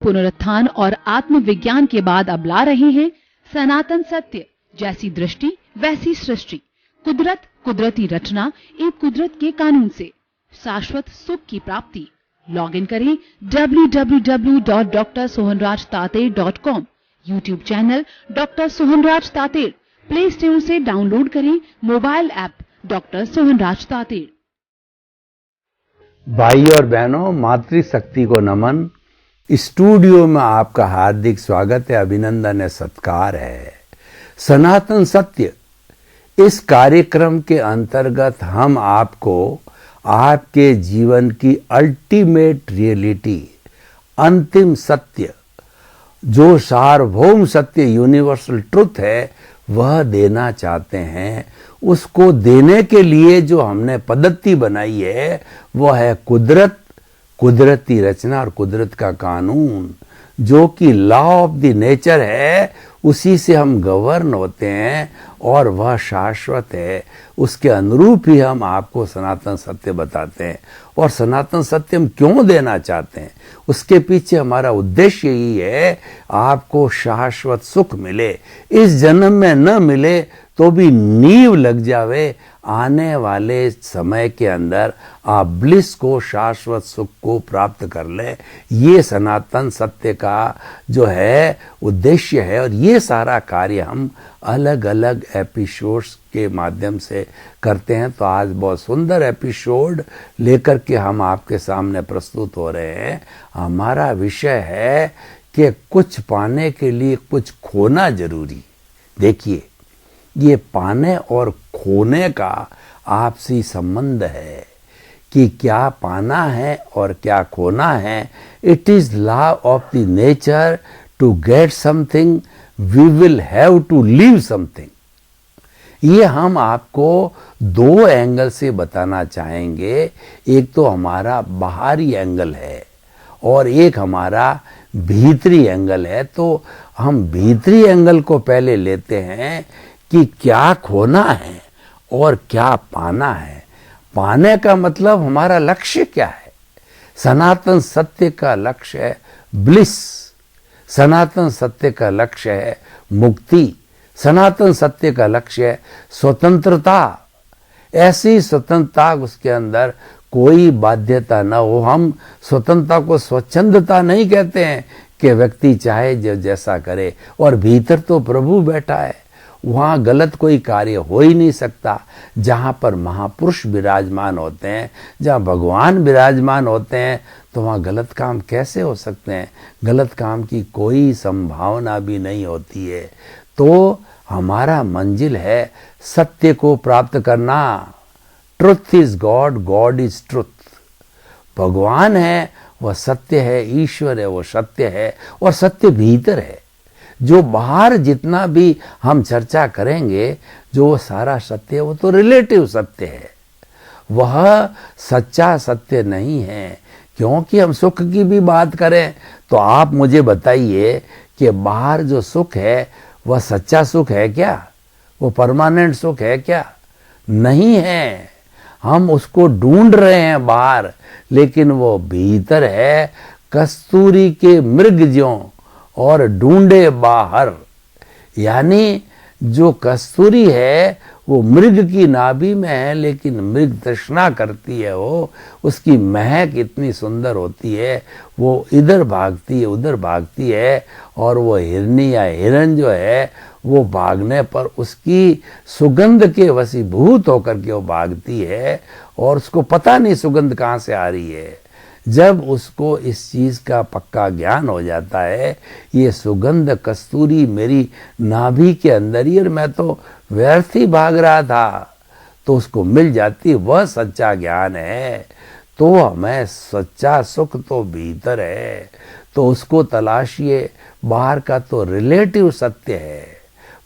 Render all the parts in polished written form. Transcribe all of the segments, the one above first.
पुनरुत्थान और आत्मविज्ञान के बाद अब ला रहे हैं सनातन सत्य, जैसी दृष्टि वैसी सृष्टि, कुदरत, कुदरती रचना, एक कुदरत के कानून से शाश्वत सुख की प्राप्ति। लॉग इन करें www.drsohanrajtater.com, YouTube channel doctor Sohanraj Tater, play store से डाउनलोड करें mobile app doctor Sohanraj Tater. भाई और बहनों, मातृशक्ति को नमन। स्टूडियो में आपका हार्दिक स्वागत है, अभिनंदन है, सत्कार है। सनातन सत्य, इस कार्यक्रम के अंतर्गत हम आपको आपके जीवन की अल्टीमेट रियलिटी, अंतिम सत्य, जो सार्वभौम सत्य, यूनिवर्सल ट्रुथ है, वह देना चाहते हैं। उसको देने के लिए जो हमने पद्धति बनाई है वह है कुदरत, कुदरती रचना और कुदरत का कानून, जो कि लॉ ऑफ द नेचर है। उसी से हम गवर्न होते हैं और वह शाश्वत है। उसके अनुरूप ही हम आपको सनातन सत्य बताते हैं। और सनातन सत्य हम क्यों देना चाहते हैं, उसके पीछे हमारा उद्देश्य यही है, आपको शाश्वत सुख मिले। इस जन्म में न मिले तो भी नींव लग जावे, आने वाले समय के अंदर आप ब्लिस को, शाश्वत सुख को प्राप्त कर ले। ये सनातन सत्य का जो है उद्देश्य है। और ये सारा कार्य हम अलग अलग एपिसोड्स के माध्यम से करते हैं। तो आज बहुत सुंदर एपिसोड लेकर के हम आपके सामने प्रस्तुत हो रहे हैं। हमारा विषय है कि कुछ पाने के लिए कुछ खोना जरूरी। देखिए, ये पाने और खोने का आपसी संबंध है कि क्या पाना है और क्या खोना है। It is law of the nature, to get something we will have to leave something. ये हम आपको दो एंगल से बताना चाहेंगे। एक तो हमारा बाहरी एंगल है और एक हमारा भीतरी एंगल है। तो हम भीतरी एंगल को पहले लेते हैं कि क्या खोना है और क्या पाना है। पाने का मतलब हमारा लक्ष्य क्या है। सनातन सत्य का लक्ष्य है ब्लिस, सनातन सत्य का लक्ष्य है मुक्ति, सनातन सत्य का लक्ष्य है स्वतंत्रता। ऐसी स्वतंत्रता उसके अंदर कोई बाध्यता न हो। हम स्वतंत्रता को स्वच्छंदता नहीं कहते हैं कि व्यक्ति चाहे जो जैसा करे, और भीतर तो प्रभु बैठा है, वहाँ गलत कोई कार्य हो ही नहीं सकता। जहाँ पर महापुरुष विराजमान होते हैं, जहाँ भगवान विराजमान होते हैं, तो वहाँ गलत काम कैसे हो सकते हैं। गलत काम की कोई संभावना भी नहीं होती है। तो हमारा मंजिल है सत्य को प्राप्त करना। Truth is God, God is truth. भगवान है वह सत्य है, ईश्वर है वो सत्य है, और सत्य भीतर है। जो बाहर जितना भी हम चर्चा करेंगे, जो सारा सत्य है, वो तो रिलेटिव सत्य है, वह सच्चा सत्य नहीं है। क्योंकि हम सुख की भी बात करें तो आप मुझे बताइए कि बाहर जो सुख है वह सच्चा सुख है क्या? वो परमानेंट सुख है क्या? नहीं है। हम उसको ढूंढ रहे हैं बाहर, लेकिन वो भीतर है। कस्तूरी के मृग ज्यों और ढूंढे बाहर। यानी जो कस्तूरी है वो मृग की नाभि में है, लेकिन मृग तृष्णा करती है। वो उसकी महक इतनी सुंदर होती है, वो इधर भागती है उधर भागती है, और वो हिरनी या हिरन जो है वो भागने पर उसकी सुगंध के वशीभूत होकर के वो भागती है, और उसको पता नहीं सुगंध कहाँ से आ रही है। जब उसको इस चीज का पक्का ज्ञान हो जाता है, ये सुगंध कस्तूरी मेरी नाभि के अंदर ही, और मैं तो व्यर्थ ही भाग रहा था, तो उसको मिल जाती, वह सच्चा ज्ञान है। तो हमें सच्चा सुख तो भीतर है, तो उसको तलाशिए। बाहर का तो रिलेटिव सत्य है।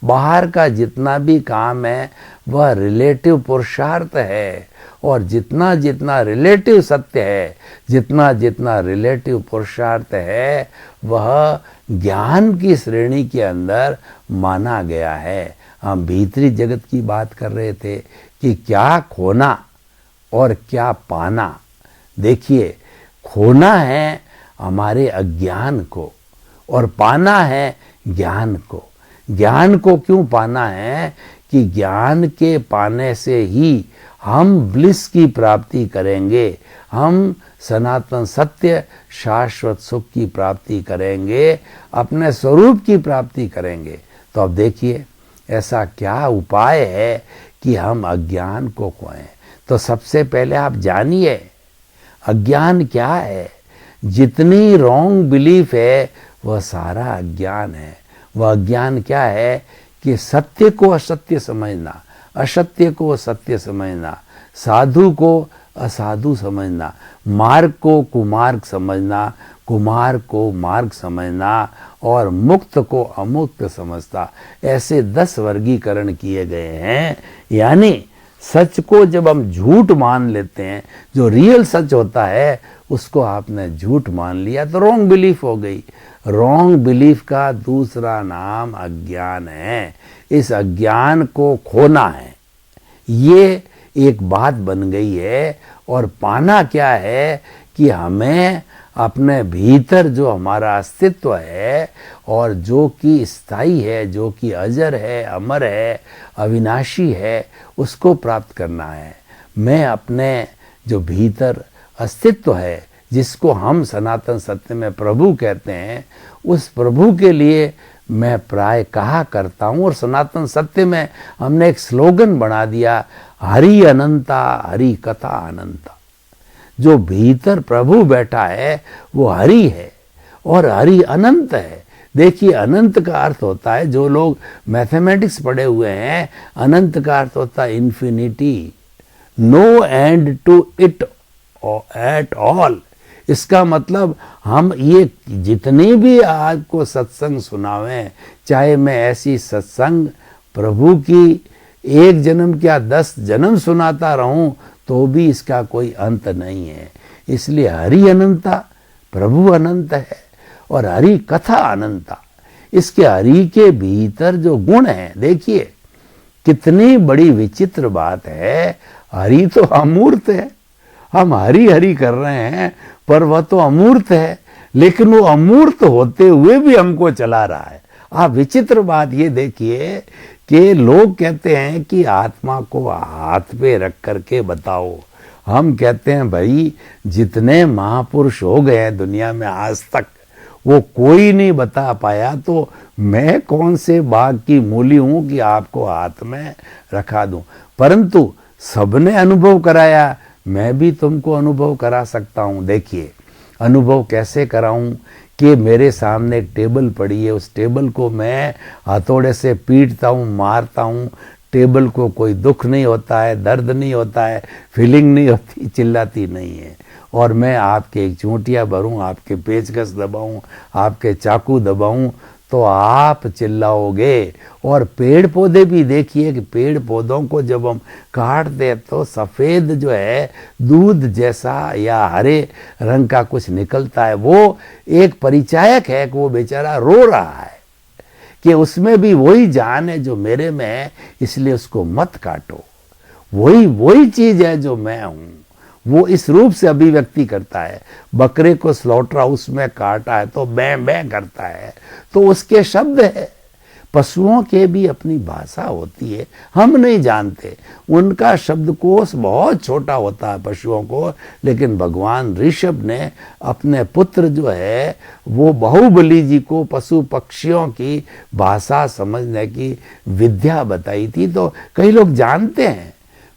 बाहर का जितना भी काम है वह रिलेटिव पुरुषार्थ है, और जितना जितना रिलेटिव सत्य है, जितना जितना रिलेटिव पुरुषार्थ है, वह ज्ञान की श्रेणी के अंदर माना गया है। हम भीतरी जगत की बात कर रहे थे कि क्या खोना और क्या पाना। देखिए, खोना है हमारे अज्ञान को, और पाना है ज्ञान को। ज्ञान को क्यों पाना है कि ज्ञान के पाने से ही हम ब्लिस की प्राप्ति करेंगे, हम सनातन सत्य शाश्वत सुख की प्राप्ति करेंगे, अपने स्वरूप की प्राप्ति करेंगे। तो अब देखिए ऐसा क्या उपाय है कि हम अज्ञान को खोएं। तो सबसे पहले आप जानिए अज्ञान क्या है। जितनी रॉन्ग बिलीफ है वह सारा अज्ञान है। वह अज्ञान क्या है कि सत्य को असत्य समझना, असत्य को सत्य समझना, साधु को असाधु समझना, मार्ग को कुमार्ग समझना, कुमार को मार्ग समझना और मुक्त को अमुक्त समझता। ऐसे 10 वर्गीकरण किए गए हैं। यानी सच को जब हम झूठ मान लेते हैं, जो रियल सच होता है उसको आपने झूठ मान लिया तो रॉन्ग बिलीफ हो गई। रॉन्ग बिलीफ का दूसरा नाम अज्ञान है। इस अज्ञान को खोना है, ये एक बात बन गई है। और पाना क्या है कि हमें अपने भीतर जो हमारा अस्तित्व है और जो कि स्थायी है, जो कि अजर है, अमर है, अविनाशी है, उसको प्राप्त करना है। मैं अपने जो भीतर अस्तित्व है, जिसको हम सनातन सत्य में प्रभु कहते हैं, उस प्रभु के लिए मैं प्राय कहा करता हूँ। और सनातन सत्य में हमने एक स्लोगन बना दिया, हरि अनंता हरि कथा अनंता। जो भीतर प्रभु बैठा है वो हरि है और हरि अनंत है। देखिए अनंत का अर्थ होता है, जो लोग मैथमेटिक्स पढ़े हुए हैं, अनंत का अर्थ होता है infinity, no end to it at all. इसका मतलब हम ये जितने भी आपको सत्संग सुनावें, चाहे मैं ऐसी सत्संग प्रभु की 1 जन्म क्या 10 जन्म सुनाता रहूं, तो भी इसका कोई अंत नहीं है। इसलिए हरि अनंता, प्रभु अनंत है और हरि कथा अनंता। इसके हरि के भीतर जो गुण है, देखिए कितनी बड़ी विचित्र बात है। हरि तो अमूर्त है, हम हरि हरि कर रहे हैं, पर वह तो अमूर्त है, लेकिन वो अमूर्त होते हुए भी हमको चला रहा है। आप विचित्र बात ये देखिए कि लोग कहते हैं कि आत्मा को हाथ पे रख करके बताओ। हम कहते हैं भाई जितने महापुरुष हो गए हैं दुनिया में आज तक, वो कोई नहीं बता पाया, तो मैं कौन से बाग की मूली हूं कि आपको हाथ में रखा दूं। परंतु सबने अनुभव कराया, मैं भी तुमको अनुभव करा सकता हूं। देखिए अनुभव कैसे कराऊं कि मेरे सामने एक टेबल पड़ी है, उस टेबल को मैं हथौड़े से पीटता हूँ, मारता हूँ, टेबल को कोई दुख नहीं होता है, दर्द नहीं होता है, फीलिंग नहीं होती, चिल्लाती नहीं है। और मैं आपके एक चूंटिया भरूं, आपके पेचकस दबाऊं, आपके चाकू दबाऊं, तो आप चिल्लाओगे। और पेड़ पौधे भी देखिए कि पेड़ पौधों को जब हम काटते तो सफ़ेद जो है दूध जैसा या हरे रंग का कुछ निकलता है। वो एक परिचायक है कि वो बेचारा रो रहा है कि उसमें भी वही जान है जो मेरे में है, इसलिए उसको मत काटो। वही चीज है जो मैं हूं, वो इस रूप से अभिव्यक्ति करता है। बकरे को स्लॉटर हाउस में काटा है तो मैं करता है, तो उसके शब्द है। पशुओं के भी अपनी भाषा होती है, हम नहीं जानते। उनका शब्दकोश बहुत छोटा होता है पशुओं को, लेकिन भगवान ऋषभ ने अपने पुत्र जो है वो बाहुबली जी को पशु पक्षियों की भाषा समझने की विद्या बताई थी। तो कई लोग जानते हैं,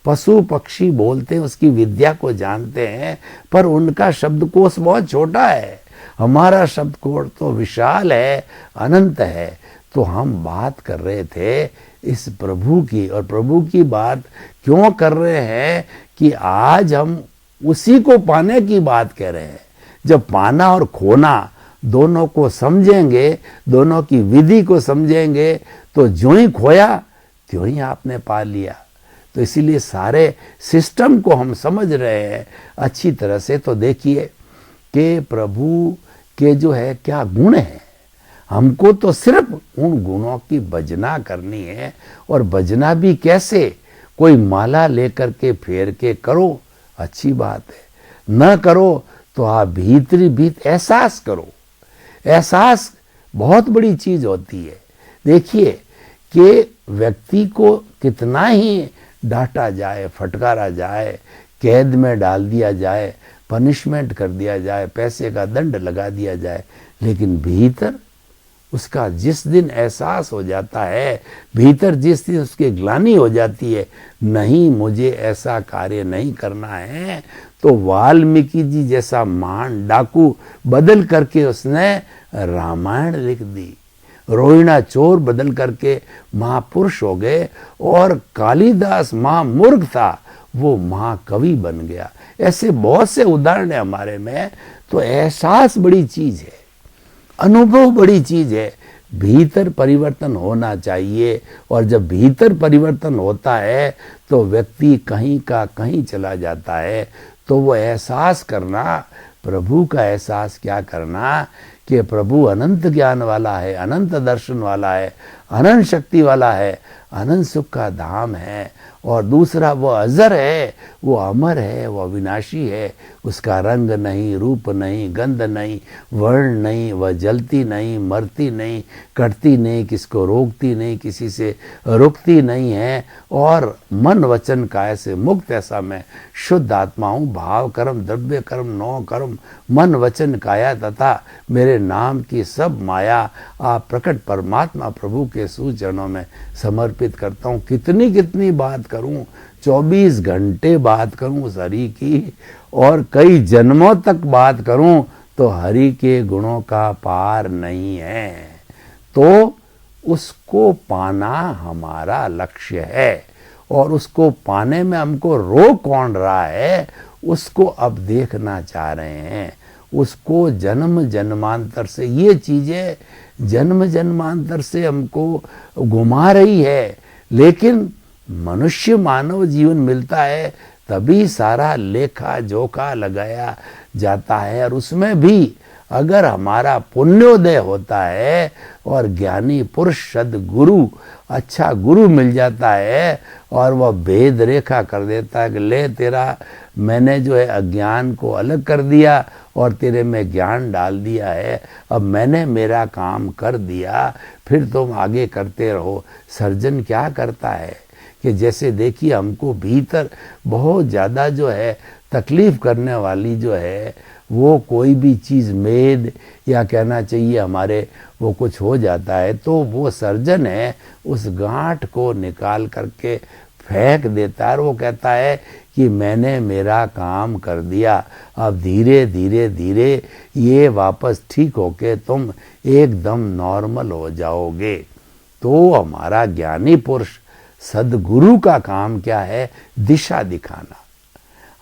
पशु पक्षी बोलते हैं, उसकी विद्या को जानते हैं, पर उनका शब्दकोश बहुत छोटा है। हमारा शब्दकोश तो विशाल है, अनंत है। तो हम बात कर रहे थे इस प्रभु की, और प्रभु की बात क्यों कर रहे हैं कि आज हम उसी को पाने की बात कह रहे हैं। जब पाना और खोना दोनों को समझेंगे, दोनों की विधि को समझेंगे, तो जो ही खोया त्यों ही आपने पा लिया। तो इसीलिए सारे सिस्टम को हम समझ रहे हैं अच्छी तरह से। तो देखिए कि प्रभु के जो है क्या गुण है, हमको तो सिर्फ उन गुणों की भजना करनी है। और भजना भी कैसे, कोई माला लेकर के फेर के करो, अच्छी बात है। न करो तो आप भीतरी भीत एहसास करो। एहसास बहुत बड़ी चीज होती है। देखिए कि व्यक्ति को कितना ही डांटा जाए, फटकारा जाए, कैद में डाल दिया जाए, पनिशमेंट कर दिया जाए, पैसे का दंड लगा दिया जाए, लेकिन भीतर उसका जिस दिन एहसास हो जाता है, भीतर जिस दिन उसकी ग्लानि हो जाती है, नहीं मुझे ऐसा कार्य नहीं करना है, तो वाल्मीकि जी जैसा महान डाकू बदल करके उसने रामायण लिख दी। रोहिणा चोर बदल करके महापुरुष हो गए, और कालिदास महामूर्ख था, वो महाकवि बन गया। ऐसे बहुत से उदाहरण है हमारे में। तो एहसास बड़ी चीज है, अनुभव बड़ी चीज है। भीतर परिवर्तन होना चाहिए, और जब भीतर परिवर्तन होता है तो व्यक्ति कहीं का कहीं चला जाता है। तो वो एहसास करना, प्रभु का एहसास क्या करना कि प्रभु अनंत ज्ञान वाला है, अनंत दर्शन वाला है, अनंत शक्ति वाला है, अनंत सुख का धाम है। और दूसरा वो अजर है, वो अमर है, वो अविनाशी है। उसका रंग नहीं, रूप नहीं, गंध नहीं, वर्ण नहीं, वह जलती नहीं, मरती नहीं, कटती नहीं, किसको रोकती नहीं, किसी से रुकती नहीं है। और मन वचन काया से मुक्त ऐसा मैं शुद्ध आत्मा हूँ। भाव कर्म द्रव्य कर्म नौ कर्म मन वचन काया तथा मेरे नाम की सब माया आप प्रकट परमात्मा प्रभु के सूचरणों में समर्पित करता हूँ। कितनी कितनी बात करूं, 24 घंटे बात करूं उस हरि की, और कई जन्मों तक बात करूं, तो हरि के गुणों का पार नहीं है। तो उसको पाना हमारा लक्ष्य है, और उसको पाने में हमको रोक कौन रहा है, उसको अब देखना चाह रहे हैं। उसको जन्म जन्मांतर से ये चीजें जन्म जन्मांतर से हमको घुमा रही है। लेकिन मनुष्य मानव जीवन मिलता है तभी सारा लेखा जोखा लगाया जाता है, और उसमें भी अगर हमारा पुण्योदय होता है और ज्ञानी पुरुष सद्गुरु अच्छा गुरु मिल जाता है, और वह भेद रेखा कर देता है कि ले तेरा मैंने जो है अज्ञान को अलग कर दिया और तेरे में ज्ञान डाल दिया है, अब मैंने मेरा काम कर दिया, फिर तुम आगे करते रहो। सर्जन क्या करता है कि जैसे देखिए हमको भीतर बहुत ज़्यादा जो है तकलीफ करने वाली जो है वो कोई भी चीज़ मेद या कहना चाहिए हमारे वो कुछ हो जाता है, तो वो सर्जन है उस गांठ को निकाल करके फेंक देता है, और वो कहता है कि मैंने मेरा काम कर दिया, अब धीरे धीरे धीरे ये वापस ठीक होके तुम एकदम नॉर्मल हो जाओगे। तो हमारा ज्ञानी पुरुष सद्गुरु का काम क्या है? दिशा दिखाना।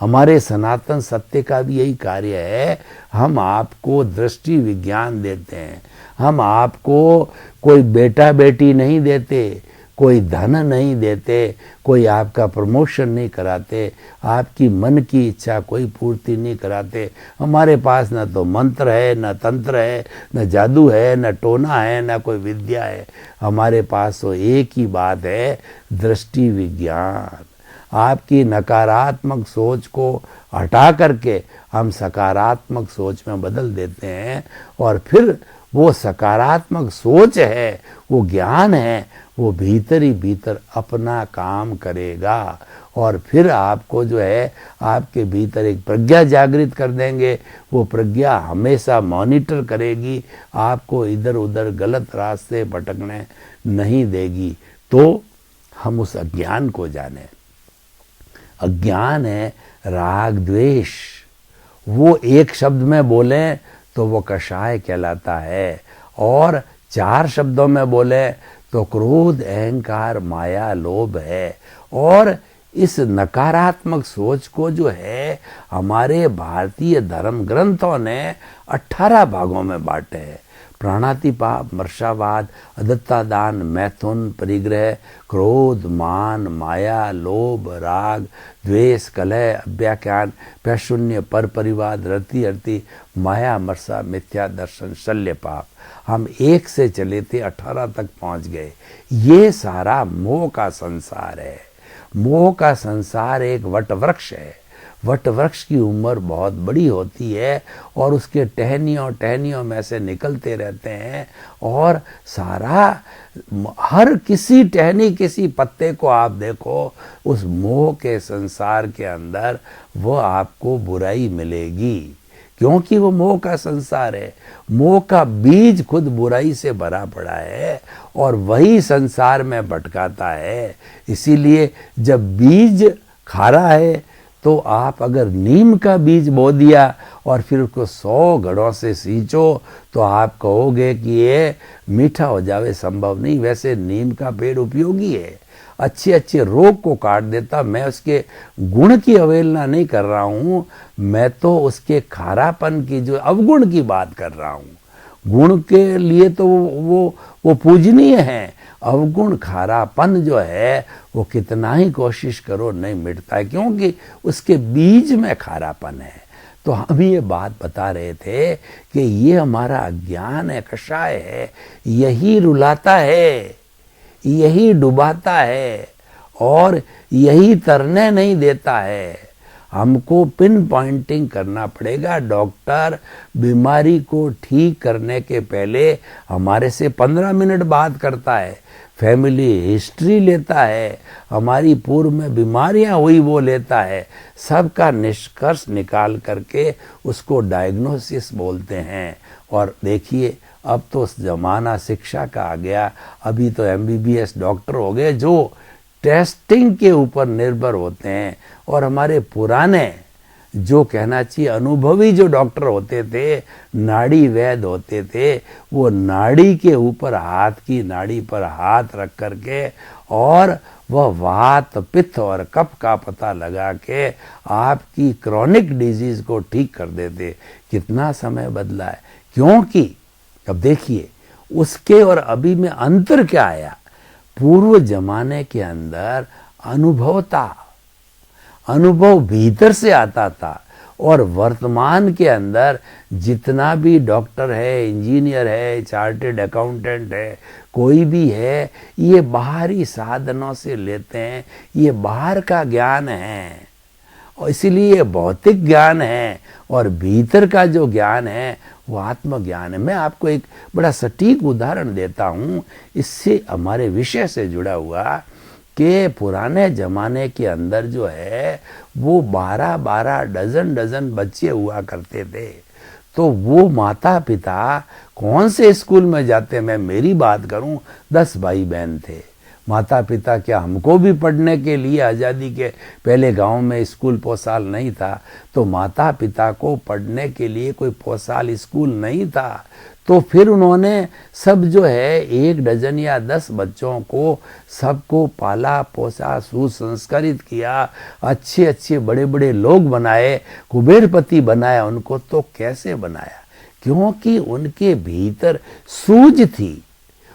हमारे सनातन सत्य का भी यही कार्य है। हम आपको दृष्टि विज्ञान देते हैं, हम आपको कोई बेटा बेटी नहीं देते, कोई धन नहीं देते, कोई आपका प्रमोशन नहीं कराते, आपकी मन की इच्छा कोई पूर्ति नहीं कराते। हमारे पास न तो मंत्र है, न तंत्र है, न जादू है, न टोना है, न कोई विद्या है। हमारे पास तो एक ही बात है, दृष्टि विज्ञान। आपकी नकारात्मक सोच को हटा करके हम सकारात्मक सोच में बदल देते हैं, और फिर वो सकारात्मक सोच है, वो ज्ञान है, वो भीतर ही भीतर अपना काम करेगा। और फिर आपको जो है आपके भीतर एक प्रज्ञा जागृत कर देंगे। वो प्रज्ञा हमेशा मॉनिटर करेगी, आपको इधर उधर गलत रास्ते भटकने नहीं देगी। तो हम उस अज्ञान को जाने। अज्ञान है राग द्वेष। वो एक शब्द में बोले तो वो कषाय कहलाता है, और 4 शब्दों में बोले तो क्रोध अहंकार माया लोभ है। और इस नकारात्मक सोच को जो है हमारे भारतीय धर्म ग्रंथों ने 18 भागों में बांटे हैं। प्राणातिपात, मर्षावाद, अदत्तादान, मैथुन, परिग्रह, क्रोध, मान, माया, लोभ, राग, द्वेष, कलह, अव्याख्यान, पैशून्य, पर परिवाद, रति अर्ति, माया, मर्षा, मिथ्या दर्शन, शल्य पाप। हम 1 से चले थे 18 तक पहुंच गए। ये सारा मोह का संसार है। मोह का संसार एक वट वृक्ष है। वट वृक्ष की उम्र बहुत बड़ी होती है और उसके टहनियों टहनियों में से निकलते रहते हैं और सारा हर किसी टहनी किसी पत्ते को आप देखो, उस मोह के संसार के अंदर वो आपको बुराई मिलेगी, क्योंकि वो मोह का संसार है। मोह का बीज खुद बुराई से भरा पड़ा है और वही संसार में भटकाता है। इसीलिए जब बीज खारा है तो आप अगर नीम का बीज बो दिया और फिर उसको 100 घड़ों से सींचो तो आप कहोगे कि ये मीठा हो जावे, संभव नहीं। वैसे नीम का पेड़ उपयोगी है, अच्छे अच्छे रोग को काट देता। मैं उसके गुण की अवहेलना नहीं कर रहा हूँ, मैं तो उसके खारापन की जो अवगुण की बात कर रहा हूँ। गुण के लिए तो वो पूजनीय है, अवगुण खारापन जो है वो कितना ही कोशिश करो नहीं मिटता है, क्योंकि उसके बीज में खारापन है। तो हम ये बात बता रहे थे कि ये हमारा अज्ञान है, कषाय है, यही रुलाता है, यही डुबाता है और यही तरने नहीं देता है। हमको पिन पॉइंटिंग करना पड़ेगा। डॉक्टर बीमारी को ठीक करने के पहले हमारे से 15 मिनट बात करता है, फैमिली हिस्ट्री लेता है, हमारी पूर्व में बीमारियां हुई वो लेता है, सबका निष्कर्ष निकाल करके उसको डायग्नोसिस बोलते हैं। और देखिए अब तो जमाना शिक्षा का आ गया, अभी तो MBBS डॉक्टर हो गए जो टेस्टिंग के ऊपर निर्भर होते हैं। और हमारे पुराने जो कहना चाहिए अनुभवी जो डॉक्टर होते थे, नाड़ी वैद्य होते थे, वो नाड़ी के ऊपर हाथ की नाड़ी पर हाथ रख करके और वह वात पित्त और कफ का पता लगा के आपकी क्रॉनिक डिजीज को ठीक कर देते। कितना समय बदला है, क्योंकि अब देखिए उसके और अभी में अंतर क्या आया। पूर्व जमाने के अंदर अनुभव भीतर से आता था और वर्तमान के अंदर जितना भी डॉक्टर है, इंजीनियर है, चार्टेड अकाउंटेंट है, कोई भी है, ये बाहरी साधनों से लेते हैं, ये बाहर का ज्ञान है और इसीलिए ये भौतिक ज्ञान है और भीतर का जो ज्ञान है वो आत्मज्ञान है। मैं आपको एक बड़ा सटीक उदाहरण देता हूँ, इससे हमारे विषय से जुड़ा हुआ, कि पुराने जमाने के अंदर जो है वो 12-12 डजन बच्चे हुआ करते थे। तो वो माता पिता कौन से स्कूल में जाते, मैं मेरी बात करूं, 10 भाई बहन थे। माता पिता क्या, हमको भी पढ़ने के लिए आज़ादी के पहले गांव में स्कूल पोसाल नहीं था, तो माता पिता को पढ़ने के लिए कोई पोसाल स्कूल नहीं था। तो फिर उन्होंने सब जो है 1 डजन या 10 बच्चों को सबको पाला पोसा, सुसंस्कारित किया, अच्छे अच्छे बड़े बड़े लोग बनाए, कुबेरपति बनाया उनको। तो कैसे बनाया? क्योंकि उनके भीतर सूझ थी,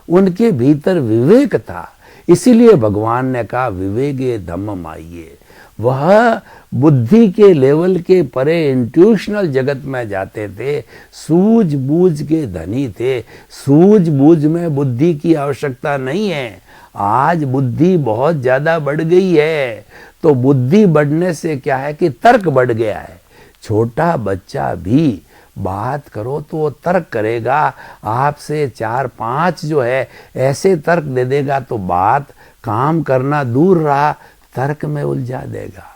उनके भीतर विवेक था। इसीलिए भगवान ने कहा विवेके धम्म आइए। वह बुद्धि के लेवल के परे इंट्यूशनल जगत में जाते थे, सूझबूझ के धनी थे। सूझबूझ में बुद्धि की आवश्यकता नहीं है। आज बुद्धि बहुत ज्यादा बढ़ गई है, तो बुद्धि बढ़ने से क्या है कि तर्क बढ़ गया है। छोटा बच्चा भी बात करो तो वो तर्क करेगा, आपसे 4-5 जो है ऐसे तर्क दे देगा तो बात काम करना दूर रहा, तर्क में उलझा देगा।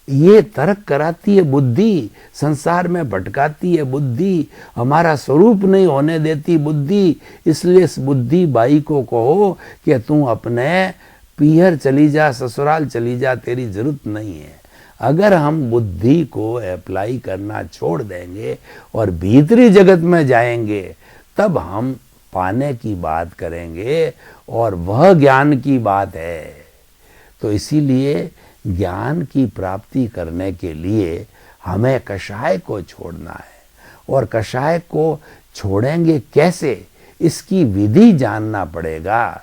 ये तर्क कराती है बुद्धि, संसार में भटकाती है बुद्धि, हमारा स्वरूप नहीं होने देती बुद्धि। इसलिए इस बुद्धि बाई को कहो कि तू अपने पीहर चली जा, ससुराल चली जा, तेरी जरूरत नहीं है। अगर हम बुद्धि को अप्लाई करना छोड़ देंगे और भीतरी जगत में जाएंगे, तब हम पाने की बात करेंगे और वह ज्ञान की बात है। तो इसीलिए ज्ञान की प्राप्ति करने के लिए हमें कषाय को छोड़ना है। और कषाय को छोड़ेंगे कैसे, इसकी विधि जानना पड़ेगा।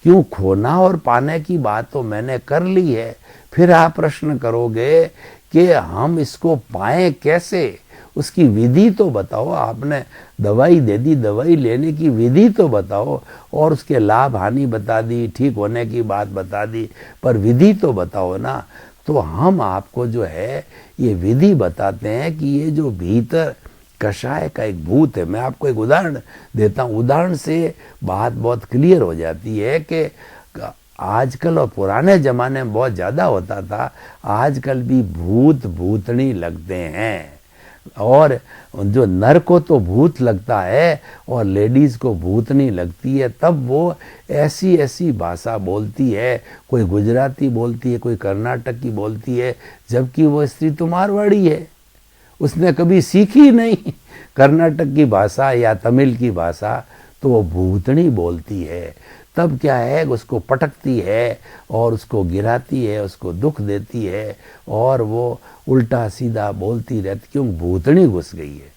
क्यों, खोना और पाने की बात तो मैंने कर ली है। फिर आप प्रश्न करोगे कि हम इसको पाएं कैसे, उसकी विधि तो बताओ। आपने दवाई दे दी, दवाई लेने की विधि तो बताओ, और उसके लाभ हानि बता दी, ठीक होने की बात बता दी, पर विधि तो बताओ ना। तो हम आपको जो है ये विधि बताते हैं कि ये जो भीतर कषाय का एक भूत है। मैं आपको एक उदाहरण देता हूँ, उदाहरण से बात बहुत क्लियर हो जाती है कि आजकल और पुराने जमाने में बहुत ज़्यादा होता था, आजकल भी भूत भूतनी लगते हैं। और जो नर को तो भूत लगता है और लेडीज को भूतनी लगती है, तब वो ऐसी ऐसी भाषा बोलती है, कोई गुजराती बोलती है, कोई कर्नाटक की बोलती है, जबकि वो स्त्री तो मारवाड़ी है, उसने कभी सीखी नहीं कर्नाटक की भाषा या तमिल की भाषा, तो वो भूतनी बोलती है। तब क्या है, उसको पटकती है और उसको गिराती है, उसको दुख देती है और वो उल्टा सीधा बोलती रहती, क्यों? भूतनी घुस गई है।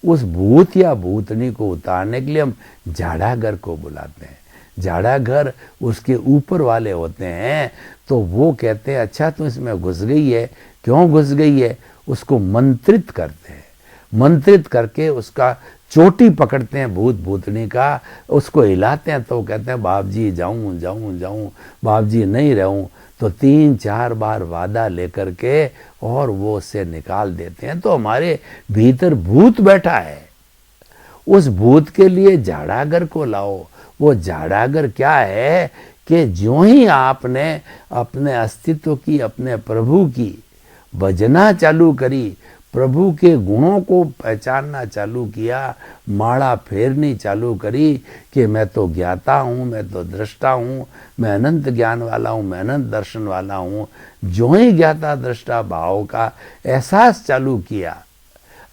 उस भूत या भूतनी को उतारने के लिए हम झाड़ाघर को बुलाते हैं। झाड़ाघर उसके ऊपर वाले होते हैं, तो वो कहते हैं अच्छा तो इसमें घुस गई है, क्यों घुस गई है? उसको मंत्रित करते हैं, मंत्रित करके उसका चोटी पकड़ते हैं भूत भूतनी का, उसको हिलाते हैं तो कहते हैं बाप जी जाऊं जाऊं जाऊं, बाप जी नहीं रहूं, तो 3-4 बार वादा लेकर के और वो उससे निकाल देते हैं। तो हमारे भीतर भूत बैठा है, उस भूत के लिए झाड़ाघर को लाओ। वो झाड़ाघर क्या है कि ज्यों ही आपने अपने अस्तित्व की, अपने प्रभु की भजना चालू करी, प्रभु के गुणों को पहचानना चालू किया, माला फेरनी चालू करी कि मैं तो ज्ञाता हूँ, मैं तो दृष्टा हूँ, मैं अनंत ज्ञान वाला हूँ, मैं अनंत दर्शन वाला हूँ, जो ही ज्ञाता दृष्टा भाव का एहसास चालू किया।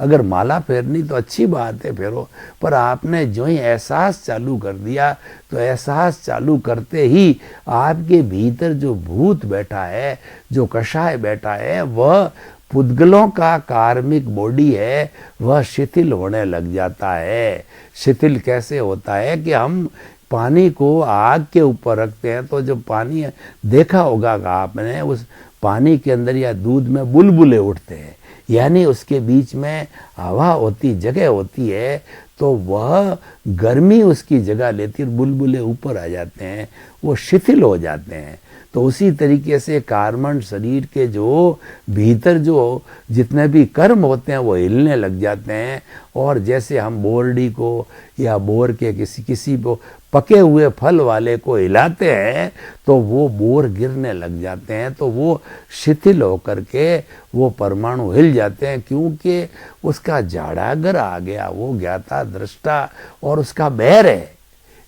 अगर माला फेरनी तो अच्छी बात है, फेरो, पर आपने जो ही एहसास चालू कर दिया, तो एहसास चालू करते ही आपके भीतर जो भूत बैठा है, जो कषाय बैठा है, वह पुद्गलों का कार्मिक बॉडी है, वह शिथिल होने लग जाता है। शिथिल कैसे होता है कि हम पानी को आग के ऊपर रखते हैं, तो जो पानी देखा होगा आपने, उस पानी के अंदर या दूध में बुलबुले उठते हैं, यानी उसके बीच में हवा होती, जगह होती है, तो वह गर्मी उसकी जगह लेती है, बुलबुले ऊपर आ जाते हैं, वो शिथिल हो जाते हैं। तो उसी तरीके से कार्बन शरीर के जो भीतर जो जितने भी कर्म होते हैं वो हिलने लग जाते हैं। और जैसे हम बोरडी को या बोर के किसी को पके हुए फल वाले को हिलाते हैं, तो वो बोर गिरने लग जाते हैं, तो वो शिथिल होकर के वो परमाणु हिल जाते हैं, क्योंकि उसका झाड़ाघर आ गया, वो ज्ञाता दृष्टा और उसका बैर है।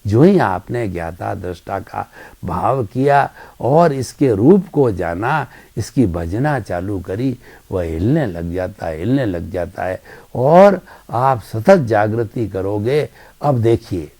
जो ही आपने ज्ञाता दृष्टा का भाव किया और इसके रूप को जाना, इसकी भजना चालू करी, वह हिलने लग जाता है, हिलने लग जाता है और आप सतत जागृति करोगे। अब देखिए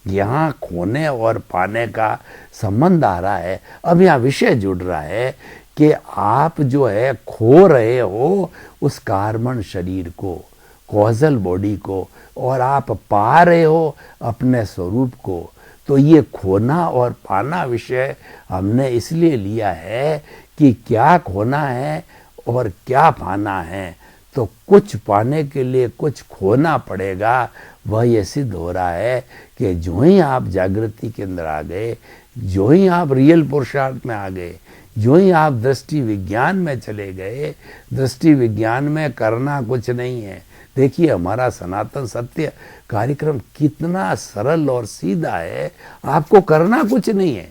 यहाँ खोने और पाने का संबंध आ रहा है, अब यहाँ विषय जुड़ रहा है कि आप जो है खो रहे हो उस कार्बन शरीर को, कॉजल बॉडी को, और आप पा रहे हो अपने स्वरूप को। तो ये खोना और पाना विषय हमने इसलिए लिया है कि क्या खोना है और क्या पाना है, तो कुछ पाने के लिए कुछ खोना पड़ेगा। वह ये सिद्ध हो रहा है कि जो ही आप जागृति के अंदर आ गए, जो ही आप रियल पुरुषार्थ में आ गए, जो ही आप दृष्टि विज्ञान में चले गए, दृष्टि विज्ञान में करना कुछ नहीं है। देखिए हमारा सनातन सत्य कार्यक्रम कितना सरल और सीधा है, आपको करना कुछ नहीं है।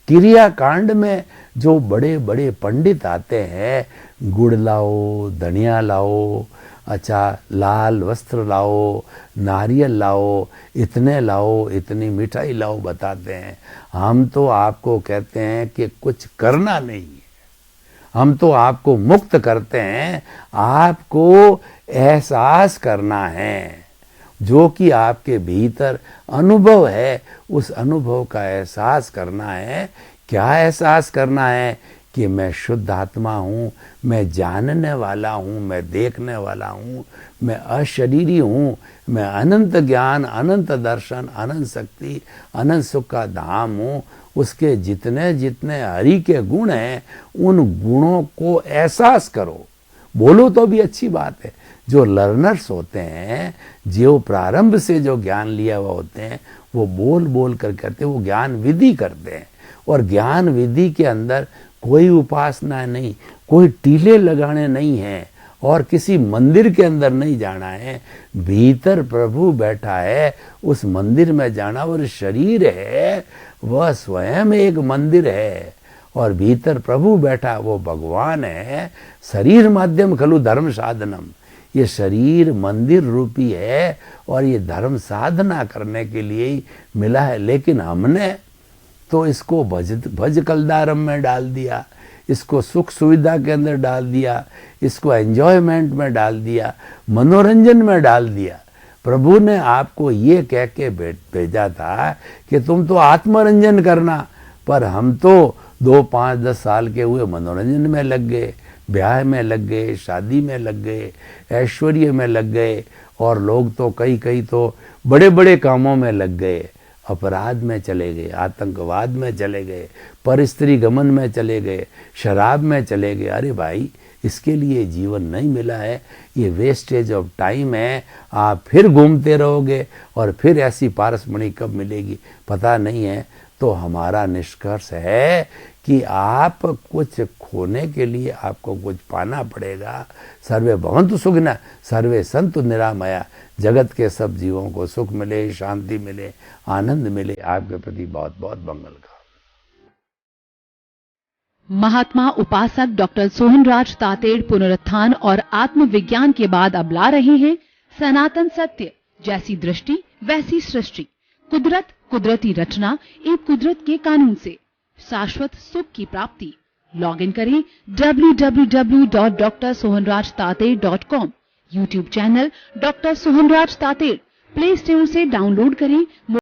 क्रिया कांड में जो बड़े बड़े पंडित आते हैं, गुड़ लाओ, धनिया लाओ, अच्छा लाल वस्त्र लाओ, नारियल लाओ, इतने लाओ, इतनी मिठाई लाओ बताते हैं। हम तो आपको कहते हैं कि कुछ करना नहीं है, हम तो आपको मुक्त करते हैं, आपको एहसास करना है, जो कि आपके भीतर अनुभव है, उस अनुभव का एहसास करना है। क्या एहसास करना है कि मैं शुद्ध आत्मा हूँ, मैं जानने वाला हूँ, मैं देखने वाला हूँ, मैं अशरीरी हूँ, मैं अनंत ज्ञान, अनंत दर्शन, अनंत शक्ति, अनंत सुख का धाम हूँ। उसके जितने जितने हरि के गुण हैं, उन गुणों को एहसास करो। बोलो तो भी अच्छी बात है। जो लर्नर्स होते हैं, जो प्रारंभ से जो ज्ञान लिया हुआ होते हैं, वो बोल बोल कर करते हैं, वो ज्ञान विधि करते हैं। और ज्ञान विधि के अंदर कोई उपासना नहीं, कोई टीले लगाने नहीं है और किसी मंदिर के अंदर नहीं जाना है। भीतर प्रभु बैठा है, उस मंदिर में जाना। और शरीर है वह स्वयं एक मंदिर है और भीतर प्रभु बैठा वो भगवान है। शरीर माध्यम खलु धर्म साधनम, ये शरीर मंदिर रूपी है और ये धर्म साधना करने के लिए ही मिला है। लेकिन हमने तो इसको भज कलदारम में डाल दिया, इसको सुख सुविधा के अंदर डाल दिया, इसको एंजॉयमेंट में डाल दिया, मनोरंजन में डाल दिया। प्रभु ने आपको ये कह के भेजा था कि तुम तो आत्मरंजन करना, पर हम तो 2, 5, 10 साल के हुए मनोरंजन में लग गए, ब्याह में लग गए, शादी में लग गए, ऐश्वर्य में लग गए। और लोग तो कई तो बड़े बड़े कामों में लग गए, अपराध में चले गए, आतंकवाद में चले गए, परस्त्री गमन में चले गए, शराब में चले गए। अरे भाई, इसके लिए जीवन नहीं मिला है, ये वेस्टेज ऑफ टाइम है। आप फिर घूमते रहोगे और फिर ऐसी पारसमणि कब मिलेगी पता नहीं है। तो हमारा निष्कर्ष है कि आप कुछ खोने के लिए आपको कुछ पाना पड़ेगा। सर्वे भवन्तु सुखिनः, सर्वे सन्तु निरामया। जगत के सब जीवों को सुख मिले, शांति मिले, आनंद मिले। आपके प्रति बहुत बहुत मंगल का। महात्मा उपासक डॉक्टर सोहनराज तातेड़ पुनरुत्थान और आत्मविज्ञान के बाद अब ला रहे हैं सनातन सत्य, जैसी दृष्टि वैसी सृष्टि, कुदरत कुदरती रचना एक कुदरत के कानून से शाश्वत सुख की प्राप्ति। लॉग इन करें www.drsohanrajtater.com, YouTube channel doctor Sohanraj Tated, play store से डाउनलोड करें।